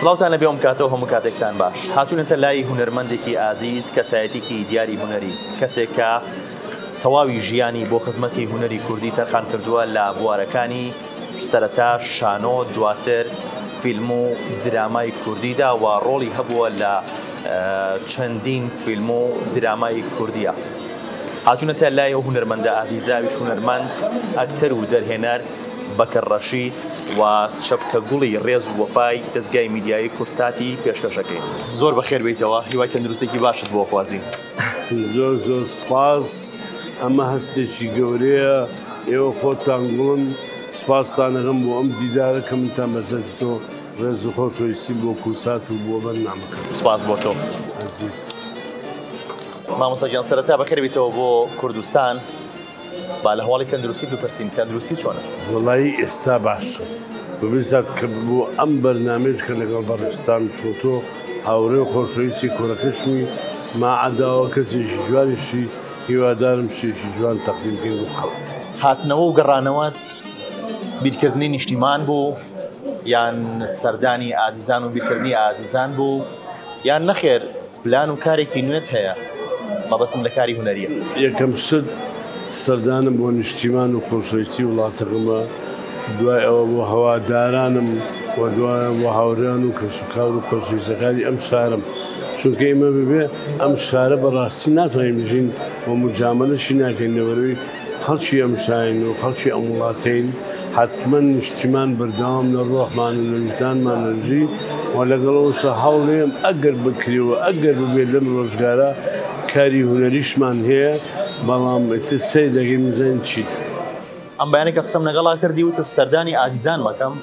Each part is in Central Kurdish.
سڵاوتان لەبێ ئەم کاتەوە هەموو کاتێکتان باش. هاتوونەتە لای هونەرمەندێکی ئازیز کەسایەتێکی دیاری هونەری، کەسێک کە تەواوی ژیانی بۆ خزمەتی هونەری کوردی تەرخان کردووە لە بوارەکانی سەرەتا شانۆ، دواتر فیلم و درامای کوردیدا و ڕۆڵی هەبووە لە چەندین فیلم و درامای کوردیە. هاتوونەتە لای ئەو هونەرمەندە ئازیزاویش هونەرمەند، ئەکتەر و دەرهێنەر بەکر ڕەشید و چەپکە گوڵی ڕێز و وەفای دەستگای میدیایی کورساتی پێشکەشەکەی. زۆر بەخێر بێیتەوە، هیوای تەندروستێکی باشت بۆ خوازی. زۆر زۆر سپاس، ئەمە هەستێکی گەورەیە، ئێوە خۆتان گوڵن، سپاستان دەکەم بۆ ئەم دیدارە کە منتان بەسەرکردۆ، ڕێز و خۆشەویستی بۆ کورسات و بۆ بەرنامەکە. سپاس بۆ تۆ عەزیز. مامۆستا گیان سەرەتا بەخێر بێیتەوە بۆ کوردستان. با لە هەواڵی تەندروستی بپرسین، تەندروستی چۆنە؟ وەڵایی ئێستا باشە، ببیستات کە بۆ ئەم بەرنامەیەش کە لەگەڵ بەڕێستان چۆتۆ هاوڕێ و خۆشەویستی کوڕەکەشمی ماعەداوە کەسێکی جوانیشی هیوادارم شێکی جوان تەقدیمکەین بۆ خەڵک. هاتنەوە و گەڕانەوەت بیرکردنی نیشتیمان بوو یان سەردانی ئازیزان و بیرکردنی ئازیزان بوو یان نەخێر پلان و کارێکی نوێت هەیە مەبەستم لە کاری هونەریە؟ یەکەم شت سەردانم بۆ نیشتیمان و خۆشەویستی وڵاتەکەمە، دوای ئەوە بۆ هەوادارانم و دوایە بۆ هاوڕێیان و کەسوکار و خۆشەویستەکانی ئەم شارم، چونکە ئێمە ببێ ئەم شارە بەڕاستی ناتوانین بژین و مجاملەشی ناکەین لەبەرەوەی خەڵکی ئەم شارین و خەڵکی ئەم وڵاتین. حتمما نیشتیمان بەردەوام لە ڕۆحمان و لە وجدانمان نەژی و لەگەڵەوەشە هەوڵێم ئەگەر بکرێەوە ئەگەر ببێت لەم ڕۆژگارە کاری هونەریشمان هەیە، بەڵام سەی دەگەین بزانین چی. ئەم بەیانێکە قسەم لەگەڵا کردی وتە سەردانی ئازیزان مەکەم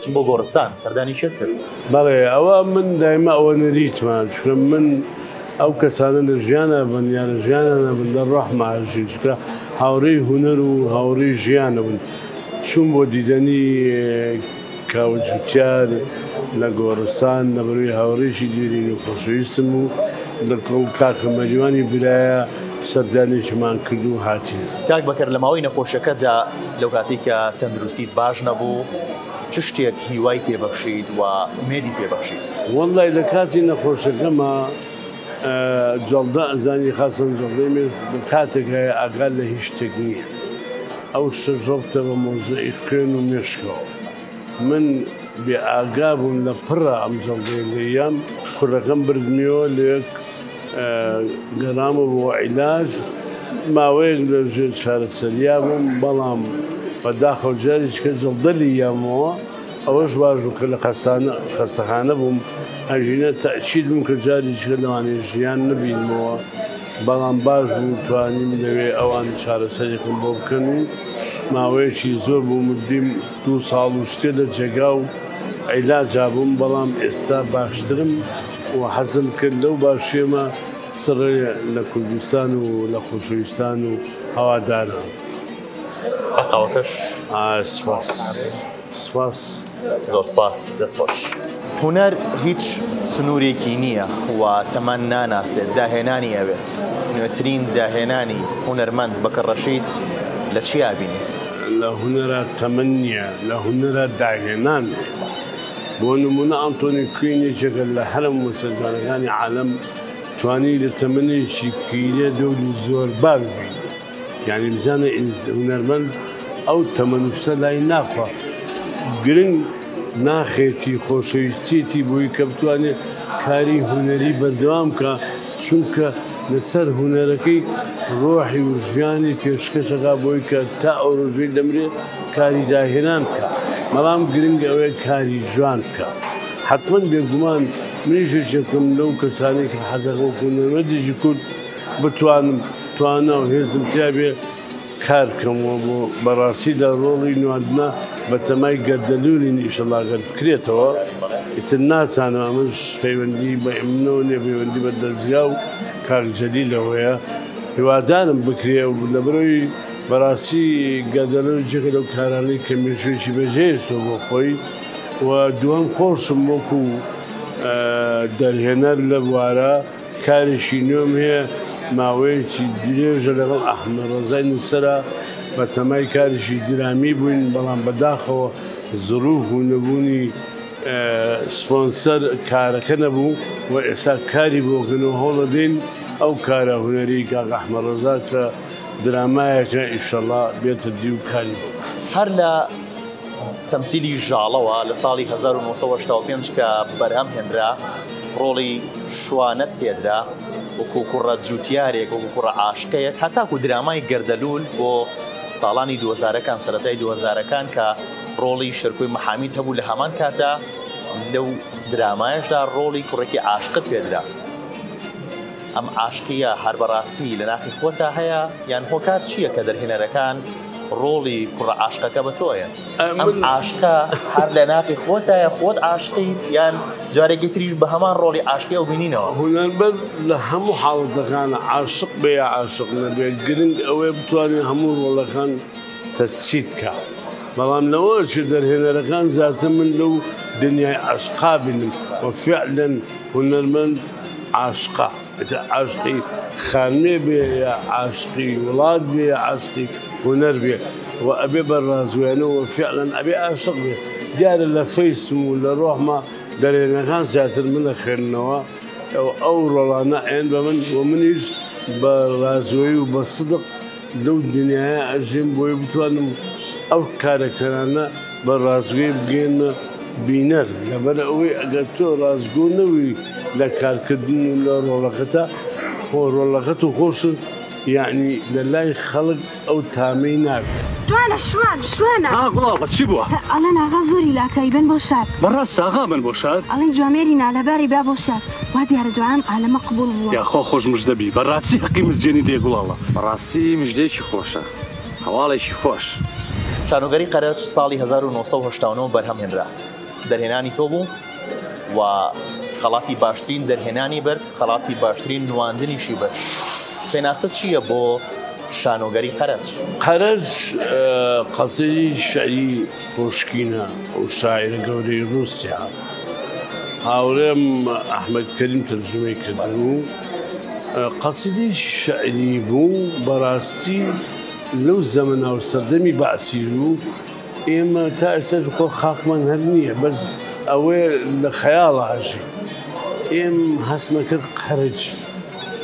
چین بۆ گۆڕستان سەردانی چێت کرد؟ بەڵێ ئەوە من دایما ئەوە نەریتمان، چکە من ئەو کەسانە لە ژیانە بن یا لە ژیانە بن لە ڕەحماژین، چکە هاوڕێی هونەر و هاوڕێی ژیانە بن. چوون بۆ دیدەنی کاوجوتیار لە گۆڕستان لەبەروی هاوڕێشی دیرین و خۆشەویستم و لە کاکە مەریوانی برایە سەردانێکمان کرد و هاتین. کاک بەکەر لە ماوەی نەخۆشەکەدا لەو کاتی کە تەندروستیت باش نەبوو چ شتێک هیوای پێبەخشید و مێدی پێبەخشید؟ وەڵای لە کاتی نەخۆشەکەمە جەڵدە ئەزانی خاسن جەڵدەی مێ کاتێک هەیە ئاگال لە هیچ شتێک نییە، ئەو شتە ژەڵتە بە مۆزەی خوێن و مێشکەوە. من بێ ئاگا بووم لە پڕە ئەم جەڵدەی لەیام کوڕەکەم بردمیەوە لە یەک گەڕامە بۆ عیلاج، ماوەیەک لە ژێر چارەسەریا بووم، بەڵام بەداخەو جاریش کە جەڵدەلی یامەوە ئەوەش باش بوو کە لە خەستەخانە بووم، ئەژینە تەئکید بووم کە جاریشکە لەوانەیە ژیان نبینمەوە، بەڵام باش بوو توانیم لەوێ ئەوان چارەسەرێکم بۆ بکەن و ماوەیەکی زۆر بوو مدیم 2 ساڵ و شتێ لە جێگا و عیلاجا بووم، بەڵام ئێستا باشترم و حەزم کرد لەو باشێمە سڕێ لە کوردستان و لە خۆشەویستان و هەواداران. ئەقاوەکەش سپاس سپاس زۆر سپاس، دەستخۆش. هونەر هیچ سنوورێکی نییە و تەمان ناناسێت، داهێنانی ئەوێت. نوێترین داهێنانی هونەرمەند بەکر ڕەشید لە چی ئابینی؟ لە هونەرە تەمەن نییە، لە هونەرە داهێنان. بۆ نمونە ئەنتۆنی کوینێکێکە لە هەرم موسیقیەکانی عالەم توانی لە تەمەنێکی پیرە دەوری زۆر باش بین، یعنی بزانە هونەرمەند ئەو تەمەنوشتە لای ناخوا گرنگ ناخێتی خۆشەویستیەتی بۆی کە بتوانێت کاری هونەری بەردەوام بکە، چونکە لەسەر هونەرەکەی ڕۆحی و ژیانی پێشکەشەکە بۆی کە تا ئەو ڕۆژەی دەمرێت کاری داهێنان بکە، بەڵام گرنگ ئەوەیە کاری جوان بکە. حتمما بێگومان منیشێکم لەو کەسانی کە حەزەکە هونەرمەندێکی کورد بتوانم توانە و هێزم تیا بێ کار بکەمەوە بۆ بەڕاستی لە ڕۆڵی نواندنە بە تەمای گەردەلووری ئینشەڵڵاگەر بکرێتەوە. ئیتر ناچانە ئەمەش پەیوەندی بە ئێمنەوە نیە، پەیوەندی بە دەستگا و کاک جەلیلەوەیە، هیوادارم بکرێ و لەبەرەوەی بەڕاستی گەردەلووری جێگە لەو کارانەی کە مێژوێکی بەجێشتەوە بۆ خۆی و دووەم خۆشم وەکو دەرهێنەر لە بوارە کارێکی نوێم هەیە، ماوەیەکی درێژە لەگەڵ ئەحمەد ڕەزای نووسەرە بە تەمای کارێکی درامی بووین، بەڵام بەداخەوە زروف و نەبوونی سپۆنسەر کارەکە نەبوو و ئێستا کاری بۆکردنەوە هەوڵە دێن ئەو کارە هونەری کاک ئەحمەد ڕەزا کە درامایەکە ئینشەڵا بێتە دی و کاری بۆ هەر لە تەمسیلی ژاڵەوە لە ساڵی 1985 کە بەرهەم هێنرا ڕۆڵی شوانەت پێدرا وەکو کوڕە جووتیارێک وەکو کوڕە عاشقەیەک هەتاکو درامای گەردەلول بۆ ساڵانی 2000ەکان سەرەتای 2000ەکان کە ڕۆڵی شرکوی مەحامید هەبوو لە هەمان کاتە لەو درامایشدا ڕۆڵی کوڕێکی عاشقت پێدرا ئەم عاشقیە هەر بەڕاستی لە ناخی خۆتا هەیە یان هۆکار چییە کە دەرهێنەرەکان ڕۆڵی کوڕە عاشقەکە بە تۆیە ئەم عاشقە هەر لە ناخی خۆتایە خۆت عاشقیت یان جارێکی تریش بە هەمان ڕۆڵی عاشقی ئەو بینینەوە هونەربەر لە هەموو حاڵەتەکانە عاشق بێ یا عاشق نەبێت گرنگ ئەوەیە بتوانین هەموو ڕۆڵەکان تەسچیت کە بەڵام لەوەشی دەرهێنەرەکان زیاتر من لەو دنیای عاشقا بینم وفعلا هونەرمەند عاشقا عاشقی خانێ بێ یا عاشقی وڵات بێ یا عاشقی هونەر بێ و ئەبێ بەڕازوێنەوە فعلا ئەبێ عاشق بێ دیارە لە فەیسم و لە ڕۆحمە دەرهێنەکان زیاتر من لە خوێندنەوە ئەو ڕۆڵانە ئێن بە من و منیش بە ڕازوەی و بە سدق لەو دنیاە ئەژێم بۆی بتوانم ئەو کارەکتەرانە بە ڕازگوێ بگەێنە بینەر لەبەر ئەوەی ئەگەر تۆ ڕازگۆ لە کارکردن و لە ڕۆڵەکەتە ڕۆڵەکەت و خۆشت یعنی لە لای خەڵک ئەو تامەی نابێت شوانە گوڵاوە چی بووە؟ ئەڵەن ئاغا زۆری لاکایی بن بۆ شار بەڕاست ئاغا بن بۆ شار؟ ئەڵێن جوامێری نالەباری با بۆ شار وا دیارە دوام ئالەمە قبول بووە یاخۆ خۆش مژدەبی بەڕاستی حەقی مزجێنی دێ گوڵاوە بەڕاستی مژدەیەکی خۆشە هەواڵێکی خۆش شانۆگەری قەرەج ساڵی 1970 بەرهەم هێنرا دەرهێنانی تۆ بوو و خەڵاتی باشترین دەرهێنانی برد خەڵاتی باشترین نواندنیشی برد پێناسە چییە بۆ شانۆگەری قەرەج؟ قەرەج قەسەی شعری پۆشکینە و شاعرە گەورەی رووسیا هاوڕێم ئەحمەد کەریم تەرجمەی کردبوو قەسیدەی شعری بوو بەڕاستی لەو زەمەنا و سەردەمی بەعسی بوو ئێمە تا ئێستا خۆ خاکمان هەر نییە بەس ئەوەیە لە خەیاڵە هەژی ئێم هەسمە کرد قەرەج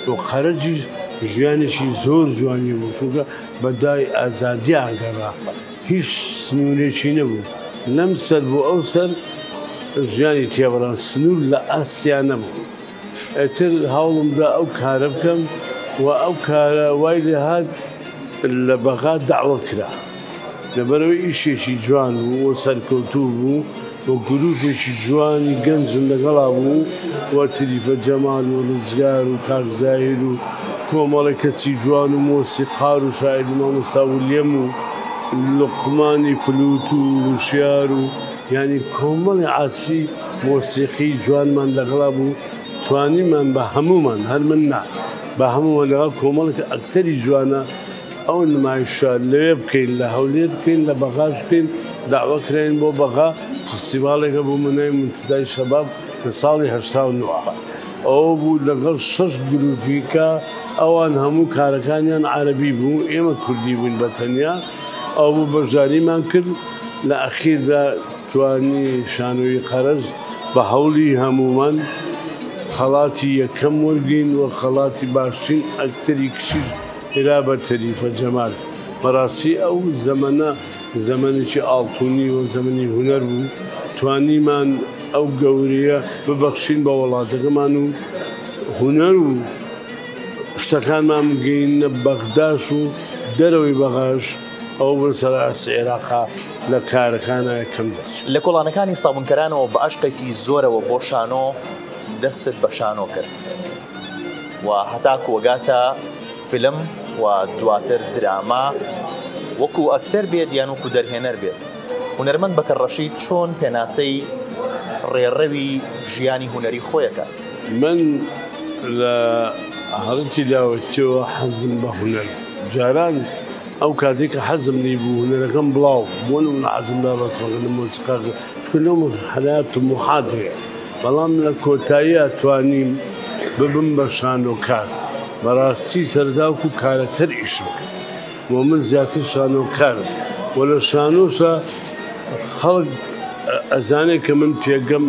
و قەرەجی ژیانێکی زۆر جوانی بوو چونکە بەدای ئازادی ئاگەڕا هیچ سنوورێکی نەبوو لەم سەر بۆ ئەو سەر ژیانی تێبڕان سنوور لە ئاستیان نەبوو ئەتر هەوڵمدا ئەو کارە بکەم و ئەو کارە وای لێ هات لە بەغا داوا کرا لەبەرەوەی ئیشێکی جوان بوو و سەرکەوتوو بوو و گروپێکی جوانی گەنجم لەگەڵا بوو و تریفە جەمال و ڕزگار و کاکزاهیر و کۆمەڵی کەسی جوان و مۆسیقار و شاعری مامۆستا ویلیەم و لوقمانی فلوت و وشیار و یعنی کۆمەڵی عازفی مۆسیقی جوانمان لەگەڵا بوو توانیمان بە هەمومان هەر من نا بە هەمومان لەگەڵ کۆمەڵێک ئەکتەری جوانە ئەو نمایشە لەوێ بکەین لە هەولێر بکەین لە بەغاش بکەین داوا کراین بۆ بەغا فستیڤالێکە بۆ منای منتدای شەباب لە ساڵی 89 ئەوە بوو لەگەڵ 6 گروپیکە ئەوان هەموو کارەکانیان عەرەبی بوو ئێمە کوردی بووین بە تەنیا ئەو بوو بەشداریمان کرد لە ئەخیردا توانی شانۆی قەرەج بە هەوڵی هەمومان خەڵاتی یەکەم وەرگین و خەڵاتی باشترین ئەکتەری کشیش هێرا بە تەریفە جەمال بەڕاستی ئەو زەمەنە زەمەنێکی ئاڵتوونی و زەمەنی هونەر بوو توانیمان ئەو گەورەیە ببەخشین بە وڵاتەکەمان و هونەر و شتەکانمان بگەینە بەغداش و دەرەوەی بەغاش ئەو بن سەرئاستی عێراقا لە کارەکانە یەکەم دەرچێت لە کۆڵانەکانی ساڵمنکەرانەوە بە عەشقێکی زۆرەوە بۆ شانۆ دەستت بە شانۆ کرد و هەتاکو وەگاتە فیلم و دواتر دراما وەکو ئەکتەر بێت یان وەکو دەرهێنەر بێت هونەرمەند بەکەر ڕەشید چۆن پێناسەی ڕێڕەوی ژیانی هونەری خۆیەکات؟ من لە هەڵەتی لاوەتیەوە حەزم بە هونەر جاران ئەو کاتێککە حەزم لی بوو هونەرەکەم بڵاو بۆ منە حەزمدا ڕستمەکە لە مۆسیقا لەو حەلات و موحات هەیە بەڵام لە کۆتاییە توانیم ببم بە شانۆکار بەڕاستی سەرداوکو کارەتەر ئیش بکەم و من زیاتر شانۆکارم و لە شانۆشە خەڵک ئەزانێت کە من پێگەم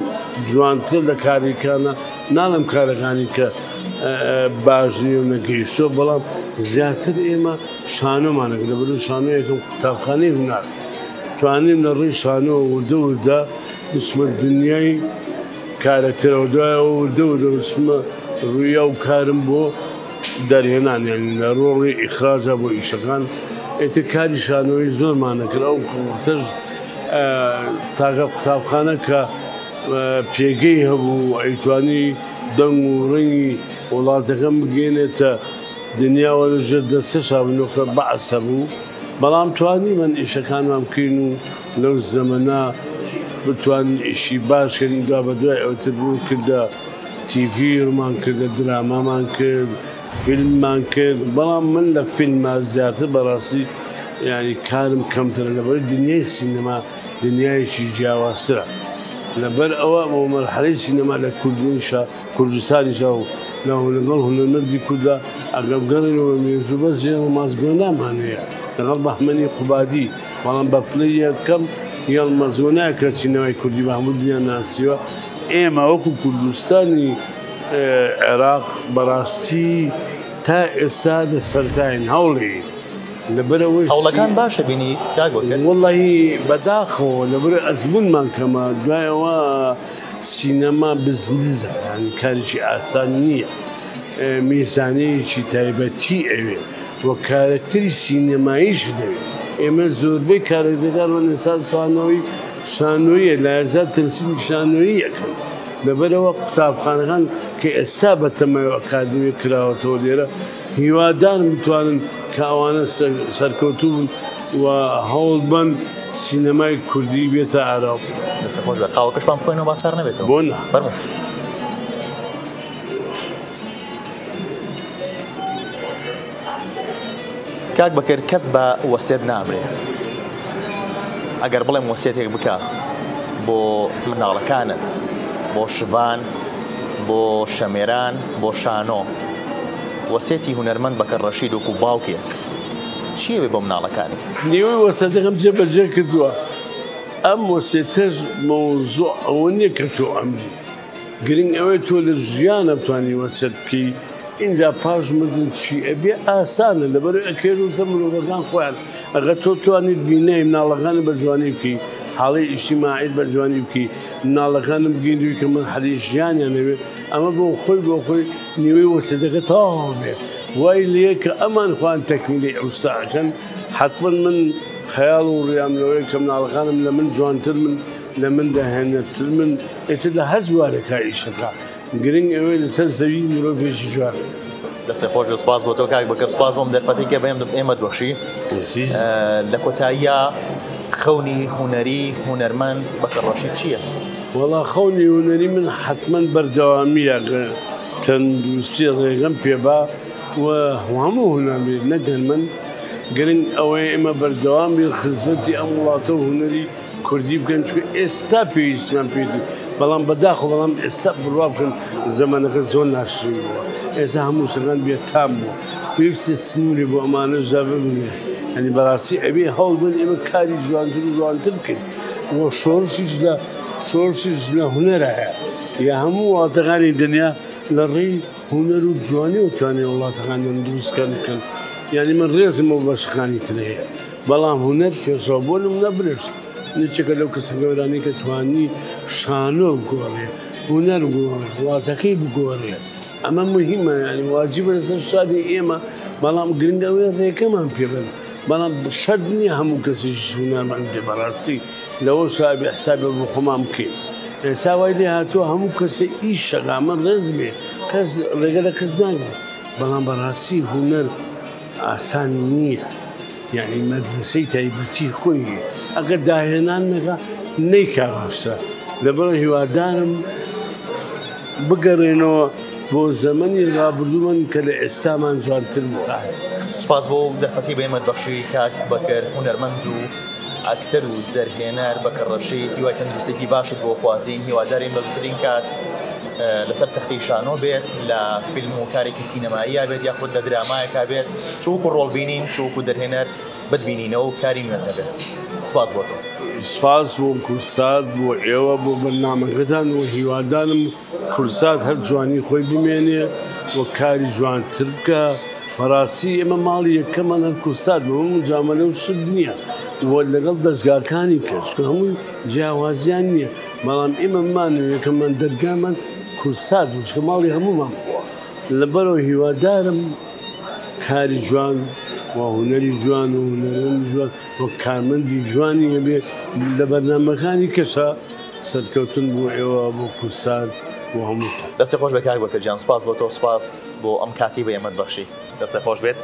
جوانتر لە کاریکانە ناڵم کارەکانی کە باش نیە و نەگەیشتۆ بەڵام زیاتر ئێمە شانۆمانەکە لەبەر شانۆیەکەم قوتابخانەی هونار توانیم لە ڕێی شانۆ وردە بچمە دنیای کارەکتەرەوە دوایەوە وردە بچمە ڕوویا و کارم بۆ دەرهێنان یعنی لە ڕۆڵی ئیخراجە بۆ ئیشەکان ئێتر کاری شانۆی زۆرمانە کرد ئەو تەژ تاگە قوتابخانە کە پێگەی هەبوو ئەیتوانی دەنگ و ڕەنگی وڵاتەکەم بگەێنێتە دنیاوە لەژێر دەستەشا نۆکتە بەعس هەبوو بەڵام توانی من ئیشەکانمان بکەین و لەو زەمەنا بتوانین ئیشی باشکەین دوا بە دوای ئەوتر بوو کردە تیڤیرمان کردە درامامان کرد فیلممان کرد بەڵام من لە فیلمە زیاتر بەڕاستی ینی کارم کەمترە لەبەر دنیای سینەما دنیایەکی جیاوازترە لەبەر ئەوە بۆ مەرحەلەی سینەما لە کوردستانیشا و لەگەڵ هونەرمەندی کووردا ئەگەر گەڕێنەوە مێژوو بەس جێمە مازگۆنامان هەیە لەگەڵ بەحمەنی قوبادی بەڵام بە پلەی یەکەم یاڵمە زۆنای کە سینەمای کوردی بە هەموو دنیا ناسیوە ئێمە وەکو کوردستانی عێراق بەڕاستی تا ئێستا لە سەرتاین هەوڵی لەبەرەوەی هەوڵەکان باشە بینیت وەڵی بەداخەوە لەبەر ئەزمونمان کەمە دوایەوە سینەما بزنزە ینی کارێکی ئاسان نییە میزانەیەکی تایبەتی ئەوێ وە کارکتەری سینەماییش دەوێت ئێمە زۆربەی کارەکتەران ئێستا شانۆیە لە ئەرزات تەمسیلی شانۆیی یەکەن لەبەرەوە قوتابخانەکان کە ئێستا بە تەمای ئەکادمی کراوەتەوە لێرە هیوادارم بتوانن کە ئەوانە سەرکەوتوو بوون و هەوڵبەن سینەمای کوردی بێتە ئاراو دەستەخۆش بە قاوەکەشمان بخۆینەوە باسار نەبێتەوە بۆ نە فەرموو کاک بەکرد کەس بە وەسێت نامرێ ئەگەر بڵێم وەسێتێک بکە بۆ مناڵەکانت بۆ شڤان بۆ شەمێران بۆ شانۆ وەسێتی هونەرمەند بەکەر ڕەشید وەکو باوکێک چییە بێ بۆ مناڵەکانی نیوەی وەسێتەکەم جێبەجێ کردووە ئەم وەسێتەش مەوزوع ئەوە نییە کە تۆ ئەمری گرنگ ئەوەی تۆ لە ژیانە بتوانانی وەسێت بکەی اینجا پاش مردن چی ئەبێ ئاسانە لەبەر ئەکێر و مرۆڤەکان خۆیان ئەگەر تۆ توانیت بینەی مناڵەکانی بە جوانی بکەی حاڵی ئیجتیماعیت بە جوانی بکەی مناڵەکانم بگەیندوی کە من حەلی ژیانیان نەوێ ئەمە بۆ خۆی نیوەی وەسێتەکە تەواو بێ وای لێ کە ئەمان خوان تەکمیلی ئەوستاکەن حتمما من خەیاڵ و ڕیاملەوەی کە مناڵەکانم لە من جوانتر من لە من داهێنەتر من ئێتر لە هەر جوارێکا ئیشەکە گرنگ ئەوەی لەسەر زەوی مرۆڤێکی جوان دەستی خۆش و سپاس بۆ تۆ کاک بەکرد سپاس بۆم دەرفەتێکە بەێم ئێمە دۆخشی لە کۆتاییە خەونی هونەری هونەرمەند بەکەر ڕەشید چییە؟ وەڵا خەونی هونەری من حتمما بەردەوامیە تەندروستی ڕێگەم پێبا و هەموو هونەرمێت نەگەن من گرنگ ئەوەی ئێمە بەردەوامی خزمەتی ئەم وڵاتە و هونەری کوردی بکەن چکە ئێستا پێویستمان پێدی بەڵام بەداخۆ بەڵام ئێستا بڕوا بکەن زەمانەکە زۆر ناشرین بووە ئێستا هەموو شتەکان بێت تام بووە پێویستی سنووری بۆ ئەمانە ژا ببنێ ئەنی بەڕاستی ئەبێ هەوڵ بن ئێمە کاری جوانتر و جوانتر بکەین وە شۆڕشیش لە هونەرە هەیە یا هەموو وڵاتەکانی دنیا لە ڕێی هونەر و جوانی و توانێ وڵاتەکانیان دروستکان بکەن یعنی من ڕێزم و بەشەکانی تر هەیە بەڵام هونەر پێشەوە بۆ نمونە برشت نچێکە لەو کەسە گەورانی کە توانی شانۆ بگۆڕێ هونەر بگۆڕێ وڵاتەکەی بگۆڕێ ئەمە مهمە ینی واجبە لەسەر شادی ئێمە بەڵام گرنگەوەی ڕێکەمان پێبن بەڵام شەرت نییە هەموو کەسیش هونەرمەند بێ بەڕاستی لەوە شابی حسابە بۆ خۆمان بکەین ئێستا وای لێ هاتووە هەموو کەسە ئیش شەقامە ڕێز بێ کەس ڕێگە لە کەس ناگێت بەڵام بەڕاستی هونەر ئاسان نییە یعنی مەدرسەی تایبەتی خۆی ئەگەر داهێنان نەکە نەیکا باشترە لەبەر هیوادارم بگەڕێنەوە بۆ زەمەنی ڕابردوومەن کە لە ئێستامان جوانتر بووە سپاس بۆ دەرفەتی بێمە بەخشی کاک بەکرد هونەرمەند و ئاکتەر و دەرهێنەر بەکەر ڕەشید هیوای تەندروستێکی باشت بۆ خوازین هیوادارین بە زووترین کات لەسەر تەختی شانۆ بێت لە فیلم و کارێکی سینەماییە بێت یاخود لە درامایەکە بێت چووکو ڕۆڵبینین چووکو دەرهێنەر بتبینینەوە و کاری نوێتە بێت. سوپاس بۆ تۆ. سپاس بۆ کورسات بۆ ئێوە بۆ بەرنامەکەتان و هیوادارم کورسات هەر جوانی خۆی بمێنێ و کاری جوانتر بکە. بەڕاستی ئێمە ماڵی یەکەمان هەر کورسات بە هەموو جامەلە و شت نییە و لەگەڵ دەستگاکانی کرد چکە هەمووی جیاوازیان نییە بەڵام ئێمە مانە یەکەمان دەرگامان کورسات بوو چکە ماڵی هەموومان بووە لەبەرەوە هیوادارم کاری جوان و هونەری جوان و هونەرەوەی جوان و کارمەندی جوانی هەبێ لە بەرنامەکانی کەسە سەرکەوتن بۆ ئێوە بۆ کورسات بۆ هەمووتان. دەستی خۆش بە کاک بەکرد سوپاس بۆ تۆ سوپاس بۆ ئەم کاتی بە ئێمەت بەخشی دەستی خۆش بێت.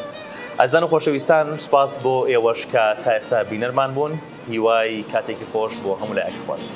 ئەزان و خۆشەویستان سوپاس بۆ ئێوەش کە تا ئێستا بینەرمان بوون هیوای کاتێکی خۆش بۆ هەموو لایەکی خوازم.